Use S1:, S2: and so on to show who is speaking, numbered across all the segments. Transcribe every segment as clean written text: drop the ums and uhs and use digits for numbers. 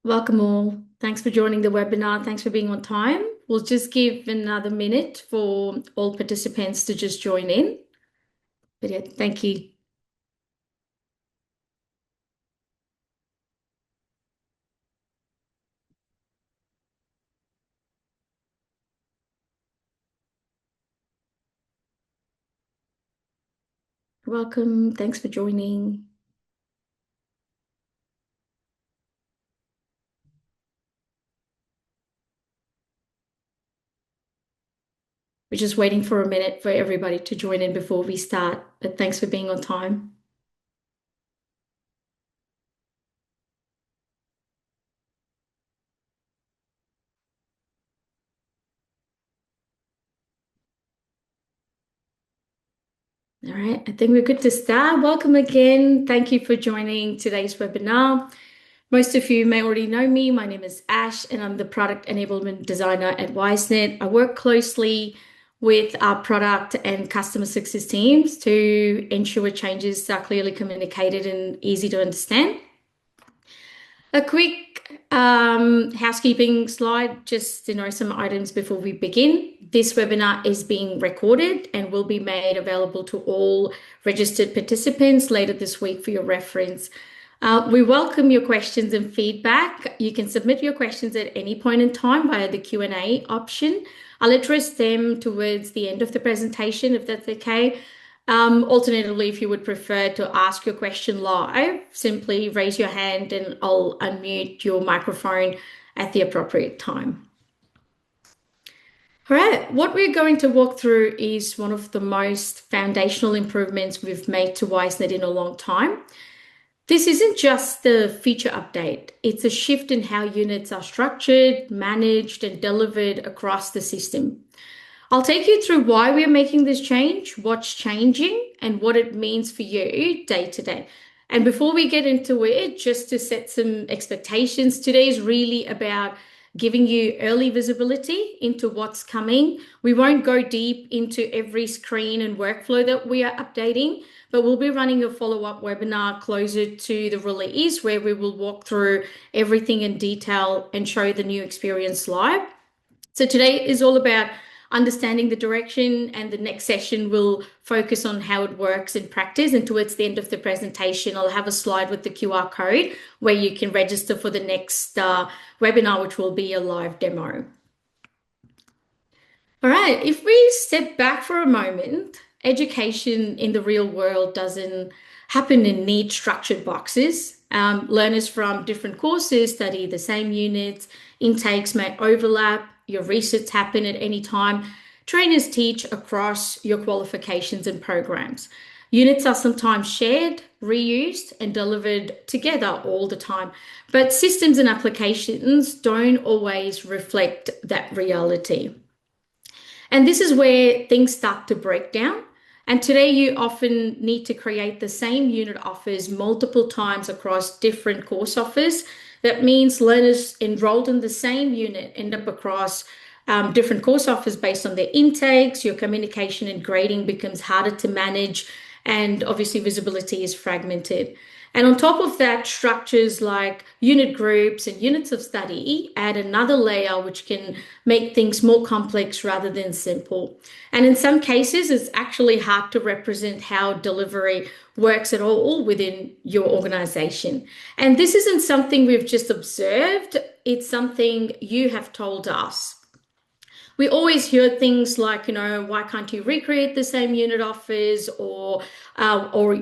S1: Welcome all. Thanks for joining the webinar. Thanks for being on time. We'll just give another minute for all participants to just join in. But yeah, thank you. Welcome. Thanks for joining. We're just waiting for a minute for everybody to join in before we start. But thanks for being on time. All right, I think we're good to start. Welcome again. Thank you for joining today's webinar. Most of you may already know me. My name is Ash, and I'm the product enablement designer at Wisenet. I work closely with our product and customer success teams to ensure changes are clearly communicated and easy to understand. A quick housekeeping slide, just to know some items before we begin. This webinar is being recorded and will be made available to all registered participants later this week for your reference. We welcome your questions and feedback. You can submit your questions at any point in time via the Q&A option. I'll address them towards the end of the presentation, if that's okay. Alternatively, if you would prefer to ask your question live, simply raise your hand and I'll unmute your microphone at the appropriate time. All right, what we're going to walk through is one of the most foundational improvements we've made to Wisenet in a long time. This isn't just the feature update, it's a shift in how units are structured, managed, and delivered across the system. I'll take you through why we're making this change, what's changing, and what it means for you day to day. And before we get into it, just to set some expectations, today is really about giving you early visibility into what's coming. We won't go deep into every screen and workflow that we are updating, but we'll be running a follow-up webinar closer to the release where we will walk through everything in detail and show the new experience live. So today is all about understanding the direction, and the next session will focus on how it works in practice. And towards the end of the presentation, I'll have a slide with the QR code where you can register for the next webinar, which will be a live demo. All right, if we step back for a moment, education in the real world doesn't happen in neat structured boxes. Learners from different courses study the same units, intakes may overlap, your resets happen at any time. Trainers teach across your qualifications and programs. Units are sometimes shared, reused, and delivered together all the time. But systems and applications don't always reflect that reality. And this is where things start to break down. And today you often need to create the same unit offers multiple times across different course offers. That means learners enrolled in the same unit end up across different course offers based on their intakes. Your communication and grading becomes harder to manage, and obviously visibility is fragmented. And on top of that, structures like unit groups and units of study add another layer which can make things more complex rather than simple. And in some cases, it's actually hard to represent how delivery works at all within your organization. And this isn't something we've just observed, it's something you have told us. We always hear things like, why can't you recreate the same unit offers, or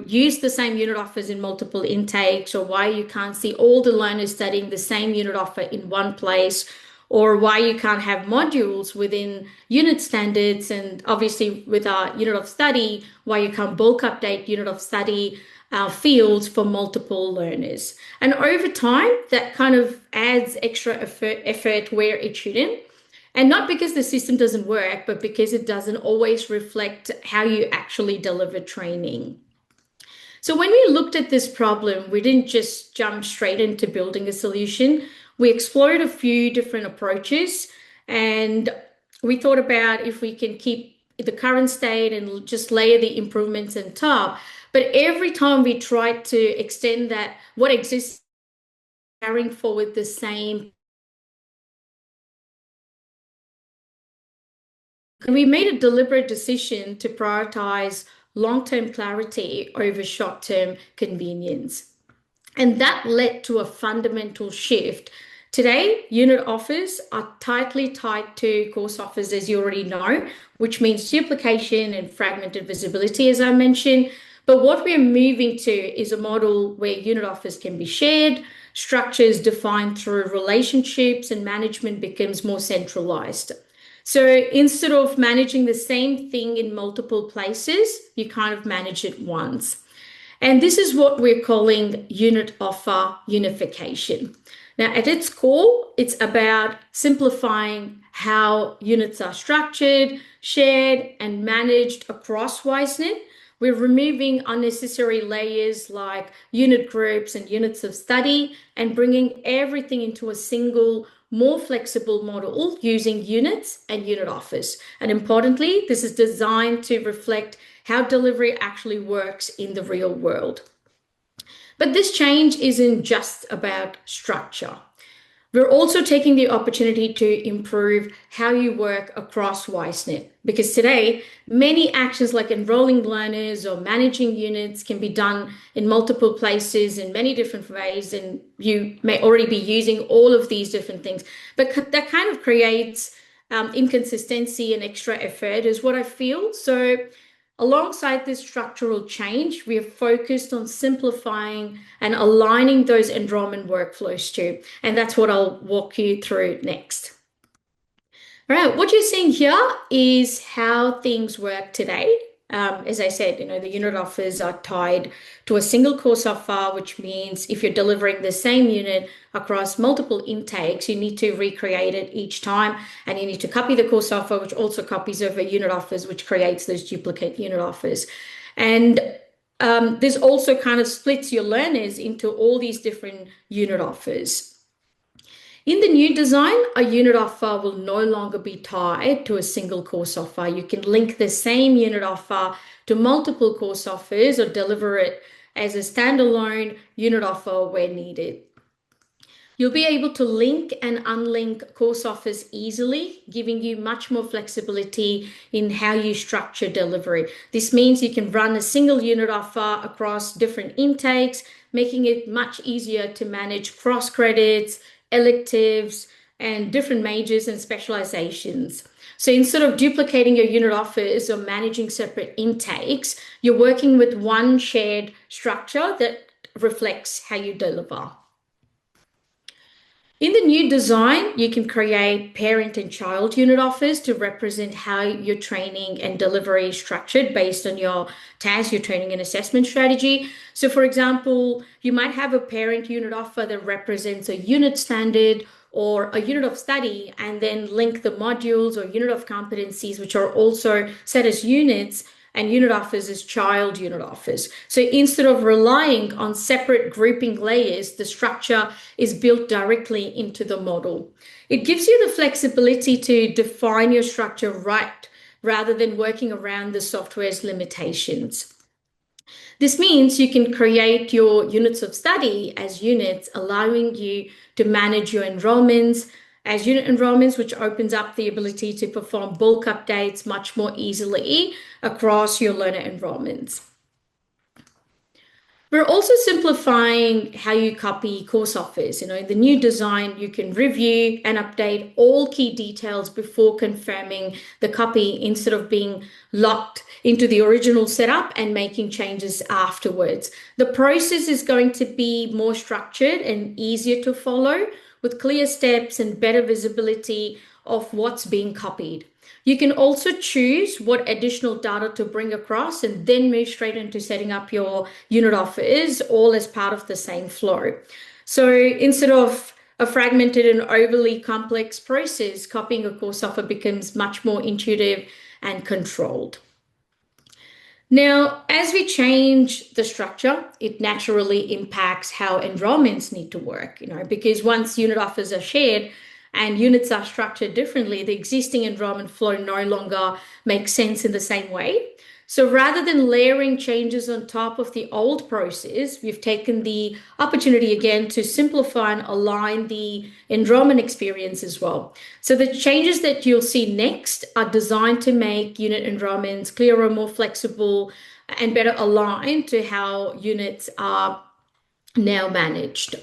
S1: use the same unit offers in multiple intakes, or why you can't see all the learners studying the same unit offer in one place, or why you can't have modules within unit standards, and obviously with our unit of study, why you can't bulk update unit of study fields for multiple learners. And over time, that kind of adds extra effort where it shouldn't. And not because the system doesn't work, but because it doesn't always reflect how you actually deliver training. So when we looked at this problem, we didn't just jump straight into building a solution. We explored a few different approaches, and we thought about if we can keep the current state and just layer the improvements on top. But every time we tried to extend that, what exists carrying forward the same. We made a deliberate decision to prioritize long-term clarity over short-term convenience. And that led to a fundamental shift. Today, unit offers are tightly tied to course offers, as you already know, which means duplication and fragmented visibility, as I mentioned. But what we're moving to is a model where unit offers can be shared, structures defined through relationships, and management becomes more centralized. So instead of managing the same thing in multiple places, you kind of manage it once. And this is what we're calling unit offer unification. Now, at its core, it's about simplifying how units are structured, shared, and managed across Wisenet. We're removing unnecessary layers like unit groups and units of study and bringing everything into a single, more flexible model using units and unit offers. And importantly, this is designed to reflect how delivery actually works in the real world. But this change isn't just about structure. We're also taking the opportunity to improve how you work across Wisenet, because today many actions like enrolling learners or managing units can be done in multiple places in many different ways, and you may already be using all of these different things. But that kind of creates inconsistency and extra effort is what I feel. So alongside this structural change, we are focused on simplifying and aligning those enrollment workflows too. And that's what I'll walk you through next. All right, what you're seeing here is how things work today. As I said, the unit offers are tied to a single course offer, which means if you're delivering the same unit across multiple intakes, you need to recreate it each time, and you need to copy the course offer, which also copies over unit offers, which creates those duplicate unit offers. And this also kind of splits your learners into all these different unit offers. In the new design, a unit offer will no longer be tied to a single course offer. You can link the same unit offer to multiple course offers or deliver it as a standalone unit offer where needed. You'll be able to link and unlink course offers easily, giving you much more flexibility in how you structure delivery. This means you can run a single unit offer across different intakes, making it much easier to manage cross credits, electives, and different majors and specializations. So instead of duplicating your unit offers or managing separate intakes, you're working with one shared structure that reflects how you deliver. In the new design, you can create parent and child unit offers to represent how your training and delivery is structured based on your task, your training and assessment strategy. So for example, you might have a parent unit offer that represents a unit standard or a unit of study, and then link the modules or unit of competencies, which are also set as units, and unit offers as child unit offers. So instead of relying on separate grouping layers, the structure is built directly into the model. It gives you the flexibility to define your structure right, rather than working around the software's limitations. This means you can create your units of study as units, allowing you to manage your enrollments as unit enrollments, which opens up the ability to perform bulk updates much more easily across your learner enrollments. We're also simplifying how you copy course offers. In the new design, you can review and update all key details before confirming the copy instead of being locked into the original setup and making changes afterwards. The process is going to be more structured and easier to follow, with clear steps and better visibility of what's being copied. You can also choose what additional data to bring across and then move straight into setting up your unit offers, all as part of the same flow. So instead of a fragmented and overly complex process, copying a course offer becomes much more intuitive and controlled. Now, as we change the structure, it naturally impacts how enrollments need to work, because once unit offers are shared and units are structured differently, the existing enrollment flow no longer makes sense in the same way. So rather than layering changes on top of the old process, we've taken the opportunity again to simplify and align the enrollment experience as well. So the changes that you'll see next are designed to make unit enrollments clearer, more flexible, and better aligned to how units are now managed.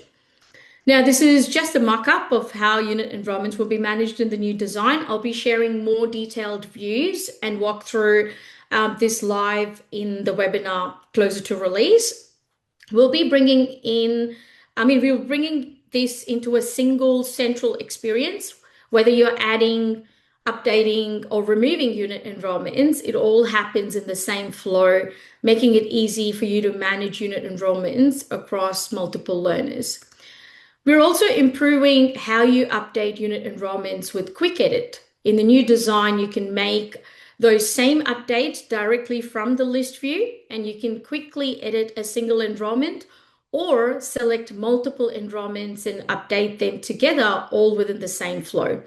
S1: Now, this is just a mock-up of how unit enrollments will be managed in the new design. I'll be sharing more detailed views and walk through this live in the webinar closer to release. We'll be we're bringing this into a single central experience, whether you're adding, updating, or removing unit enrollments, it all happens in the same flow, making it easy for you to manage unit enrollments across multiple learners. We're also improving how you update unit enrollments with Quick Edit. In the new design, you can make those same updates directly from the list view, and you can quickly edit a single enrollment or select multiple enrollments and update them together all within the same flow.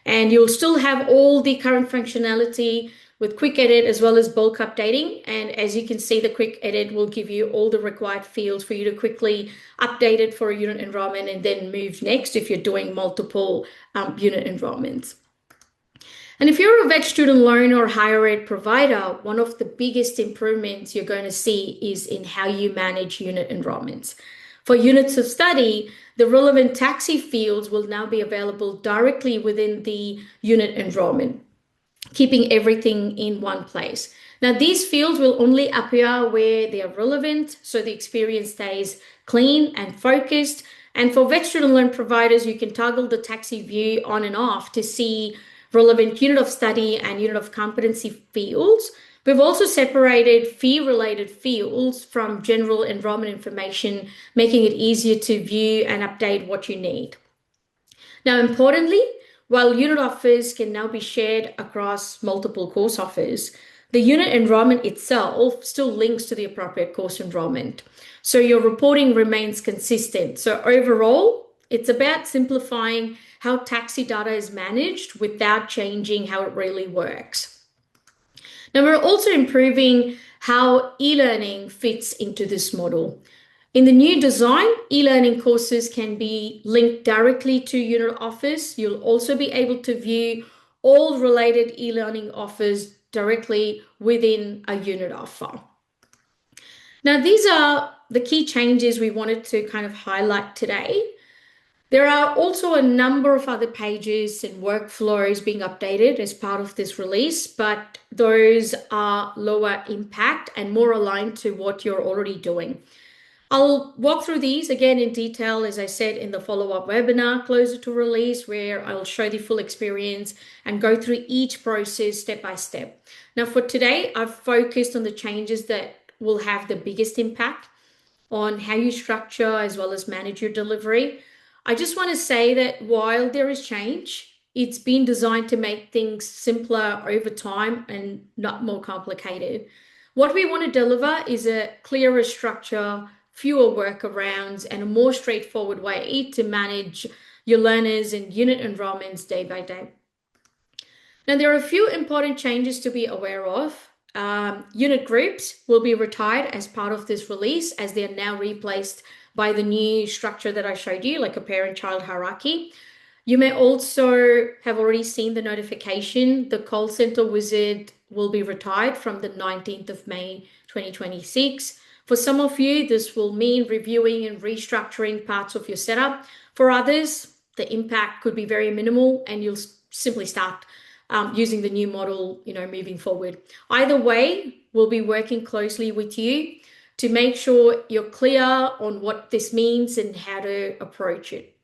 S1: And you'll still have all the current functionality with Quick Edit as well as bulk updating. And as you can see, the Quick Edit will give you all the required fields for you to quickly update it for a unit enrollment and then move next if you're doing multiple unit enrollments. And if you're a vet student loan or higher ed provider, one of the biggest improvements you're going to see is in how you manage unit enrollments. For units of study, the relevant taxi fields will now be available directly within the unit enrollment, keeping everything in one place. Now, these fields will only appear where they are relevant, so the experience stays clean and focused. And for vet student loan providers, you can toggle the taxi view on and off to see relevant unit of study and unit of competency fields. We've also separated fee-related fields from general enrollment information, making it easier to view and update what you need. Now, importantly, while unit offers can now be shared across multiple course offers, the unit enrollment itself still links to the appropriate course enrollment. So your reporting remains consistent. So overall, it's about simplifying how taxi data is managed without changing how it really works. Now, we're also improving how e-learning fits into this model. In the new design, e-learning courses can be linked directly to unit offers. You'll also be able to view all related e-learning offers directly within a unit offer. Now, these are the key changes we wanted to kind of highlight today. There are also a number of other pages and workflows being updated as part of this release, but those are lower impact and more aligned to what you're already doing. I'll walk through these again in detail, as I said, in the follow-up webinar closer to release, where I'll show the full experience and go through each process step by step. Now, for today, I've focused on the changes that will have the biggest impact on how you structure as well as manage your delivery. I just want to say that while there is change, it's been designed to make things simpler over time and not more complicated. What we want to deliver is a clearer structure, fewer workarounds, and a more straightforward way to manage your learners and unit enrollments day by day. Now, there are a few important changes to be aware of. Unit groups will be retired as part of this release, as they are now replaced by the new structure that I showed you, like a parent-child hierarchy. You may also have already seen the notification. The call center wizard will be retired from the 19th of May, 2026. For some of you, this will mean reviewing and restructuring parts of your setup. For others, the impact could be very minimal and you'll simply start using the new model, moving forward. Either way, we'll be working closely with you to make sure you're clear on what this means and how to approach it.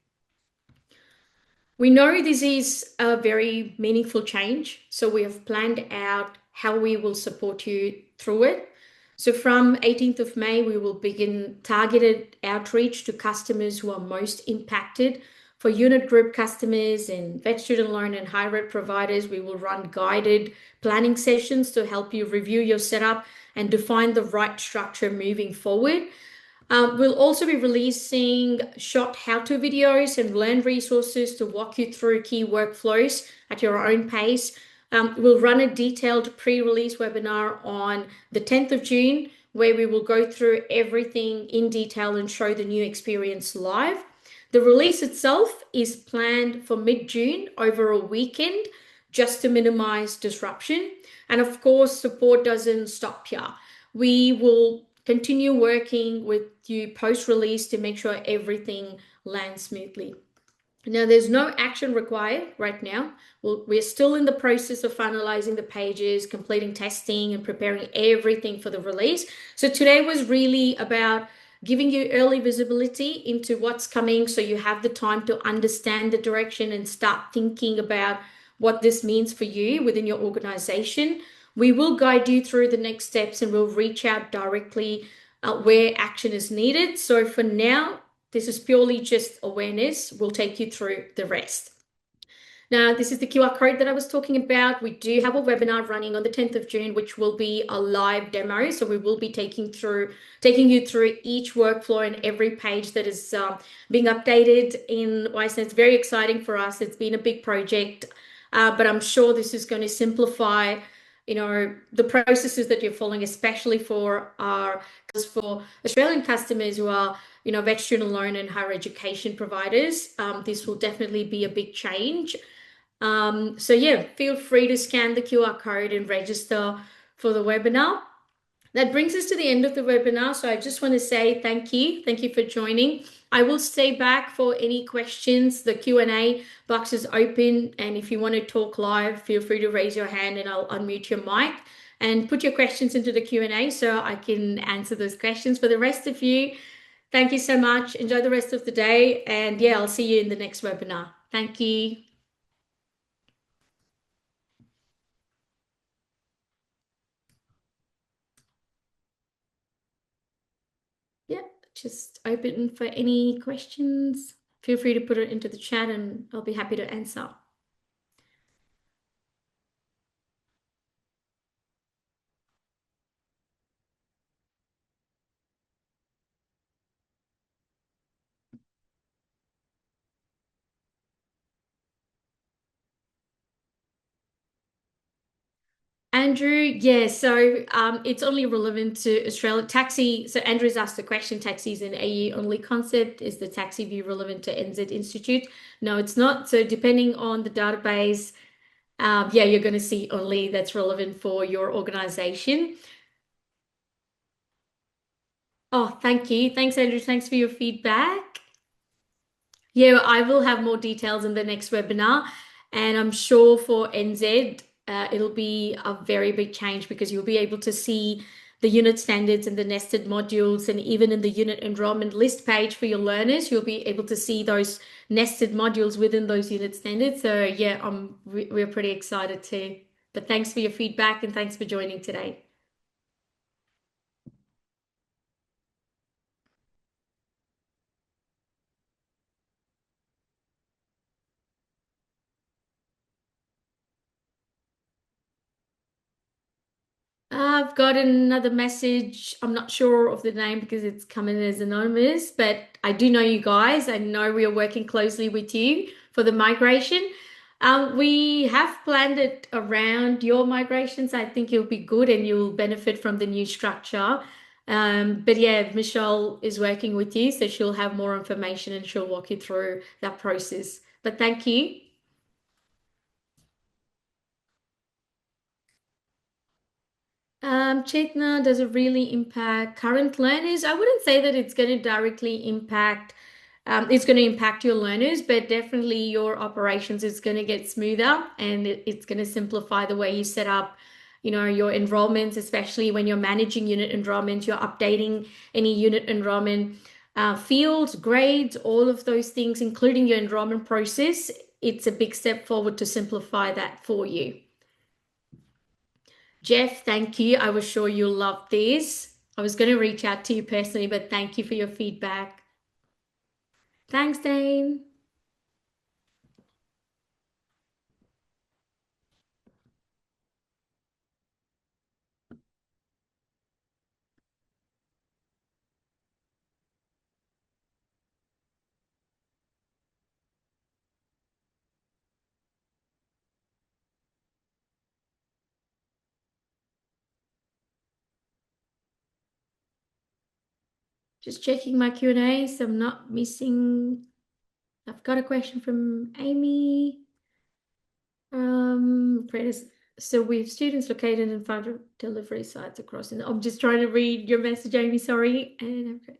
S1: We know this is a very meaningful change, so we have planned out how we will support you through it. So from 18th of May, we will begin targeted outreach to customers who are most impacted. For unit group customers and vet student loan and higher ed providers, we will run guided planning sessions to help you review your setup and define the right structure moving forward. We'll also be releasing short how-to videos and learn resources to walk you through key workflows at your own pace. We'll run a detailed pre-release webinar on the 10th of June, where we will go through everything in detail and show the new experience live. The release itself is planned for mid-June over a weekend, just to minimize disruption. And of course, support doesn't stop here. We will continue working with you post-release to make sure everything lands smoothly. Now, there's no action required right now. We're still in the process of finalizing the pages, completing testing, and preparing everything for the release. So today was really about giving you early visibility into what's coming so you have the time to understand the direction and start thinking about what this means for you within your organization. We will guide you through the next steps and we'll reach out directly where action is needed. So for now, this is purely just awareness. We'll take you through the rest. Now, this is the QR code that I was talking about. We do have a webinar running on the 10th of June, which will be a live demo. So we will be taking you through each workflow and every page that is being updated in Wisenet. It's very exciting for us. It's been a big project, but I'm sure this is going to simplify, the processes that you're following, especially for Australian customers who are, vet student loan and higher education providers. This will definitely be a big change. So yeah, feel free to scan the QR code and register for the webinar. That brings us to the end of the webinar. So I just want to say thank you. Thank you for joining. I will stay back for any questions. The Q&A box is open. And if you want to talk live, feel free to raise your hand and I'll unmute your mic and put your questions into the Q&A so I can answer those questions. For the rest of you, thank you so much. Enjoy the rest of the day. And yeah, I'll see you in the next webinar. Thank you. Yeah, just open for any questions. Feel free to put it into the chat and I'll be happy to answer. Andrew, yeah, so it's only relevant to Australia. Taxi, so Andrew's asked the question, taxi is an AU only concept. Is the taxi view relevant to NZ Institute? No, it's not. So depending on the database, yeah, you're going to see only that's relevant for your organization. Oh, thank you. Thanks, Andrew. Thanks for your feedback. Yeah, I will have more details in the next webinar, and I'm sure for NZ, it'll be a very big change because you'll be able to see the unit standards and the nested modules, and even in the unit enrollment list page for your learners, you'll be able to see those nested modules within those unit standards. So yeah, we're pretty excited too. But thanks for your feedback and thanks for joining today. I've got another message. I'm not sure of the name because it's coming as anonymous, but I do know you guys. I know we are working closely with you for the migration. We have planned it around your migrations. I think it'll be good and you'll benefit from the new structure. But yeah, Michelle is working with you, so she'll have more information and she'll walk you through that process. But thank you. Chetna, does it really impact current learners? I wouldn't say that it's going to directly impact, it's going to impact your learners, but definitely your operations is going to get smoother and it's going to simplify the way you set up, your enrollments, especially when you're managing unit enrollment, you're updating any unit enrollment fields, grades, all of those things, including your enrollment process. It's a big step forward to simplify that for you. Jeff, thank you. I was sure you'll love this. I was going to reach out to you personally, but thank you for your feedback. Thanks, Dane. Just checking my Q&A, so I'm not missing. I've got a question from Amy. Creators. So we have students located in five delivery sites across. And I'm just trying to read your message, Amy. Sorry. And okay.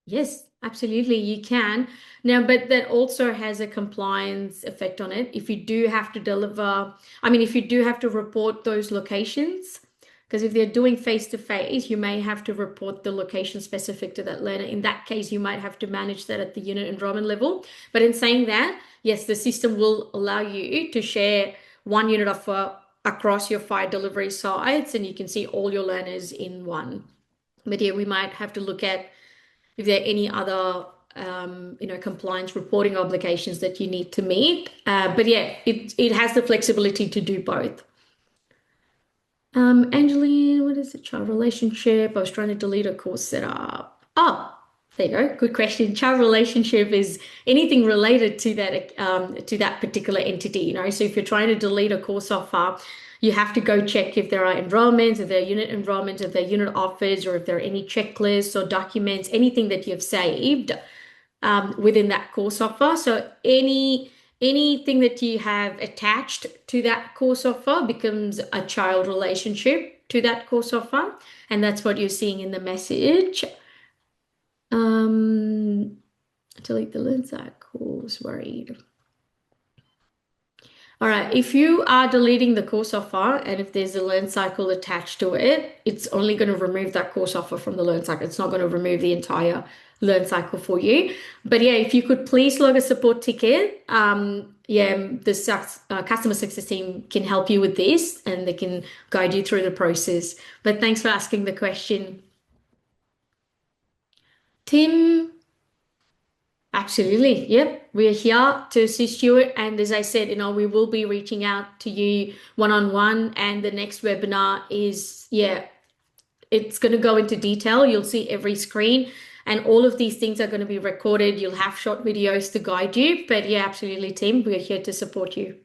S1: Yes, absolutely, you can. Now, but that also has a compliance effect on it. If you do have to deliver, I mean, if you do have to report those locations, because if they're doing face to face, you may have to report the location specific to that learner. In that case, you might have to manage that at the unit enrollment level. But in saying that, yes, the system will allow you to share one unit offer across your five delivery sites, and you can see all your learners in one. But yeah, we might have to look at if there are any other compliance reporting obligations that you need to meet. But yeah, it has the flexibility to do both. Angeline, what is the child relationship? I was trying to delete a course setup. Oh, there you go. Good question. Child relationship is anything related to that particular entity. So if you're trying to delete a course offer, you have to go check if there are enrollments, if there are unit enrollments, if there are unit offers, or if there are any checklists or documents, anything that you've saved within that course offer. So anything that you have attached to that course offer becomes a child relationship to that course offer, and that's what you're seeing in the message. Delete the lens course worried. All right, if you are deleting the course offer and if there's a learn cycle attached to it, it's only going to remove that course offer from the learn cycle. It's not going to remove the entire learn cycle for you. But yeah, if you could please log a support ticket, yeah, the customer success team can help you with this and they can guide you through the process. But thanks for asking the question. Tim, absolutely. Yep. We're here to assist you. And as I said, we will be reaching out to you one-on-one. And the next webinar is, yeah, it's going to go into detail. You'll see every screen and all of these things are going to be recorded. You'll have short videos to guide you. But yeah, absolutely, team. We're here to support you.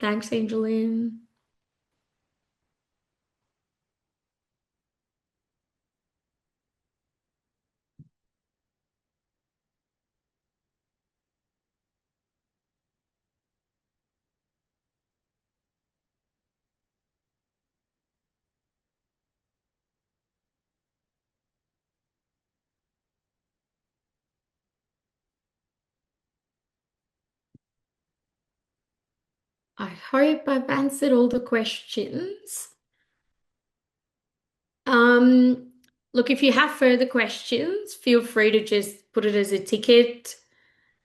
S1: Thanks, Angeline. I hope I've answered all the questions. Um, Look, if you have further questions, feel free to just put it as a ticket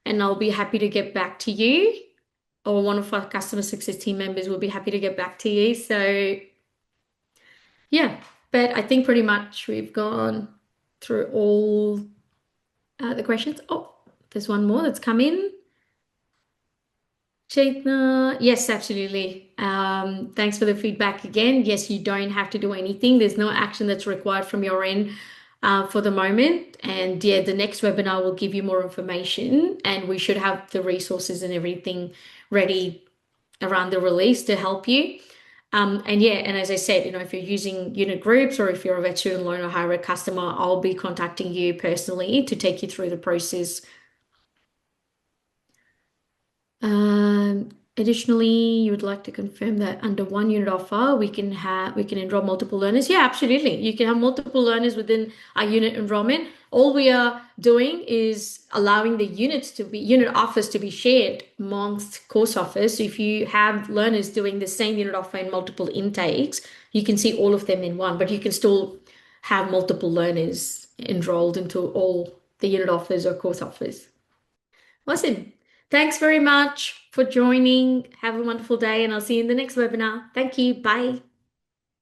S1: and I'll be happy to get back to you, or one of our customer success team members will be happy to get back to you. So, yeah, but I think pretty much we've gone through all the questions. Oh, there's one more that's come in. Chaitna, yes, absolutely. Thanks for the feedback again. Yes, you don't have to do anything. There's no action that's required from your end for the moment. And yeah, the next webinar will give you more information, and we should have the resources and everything ready around the release to help you. And yeah, and as I said, if you're using unit groups or if you're a vet student loan or higher ed customer, I'll be contacting you personally to take you through the process. Additionally, you would like to confirm that under one unit offer, we can enroll multiple learners. Yeah, absolutely. You can have multiple learners within our unit enrollment. All we are doing is allowing the unit offers to be shared amongst course offers. So if you have learners doing the same unit offer in multiple intakes, you can see all of them in one, but you can still have multiple learners enrolled into all the unit offers or course offers. Awesome. Thanks very much for joining. Have a wonderful day, and I'll see you in the next webinar. Thank you. Bye.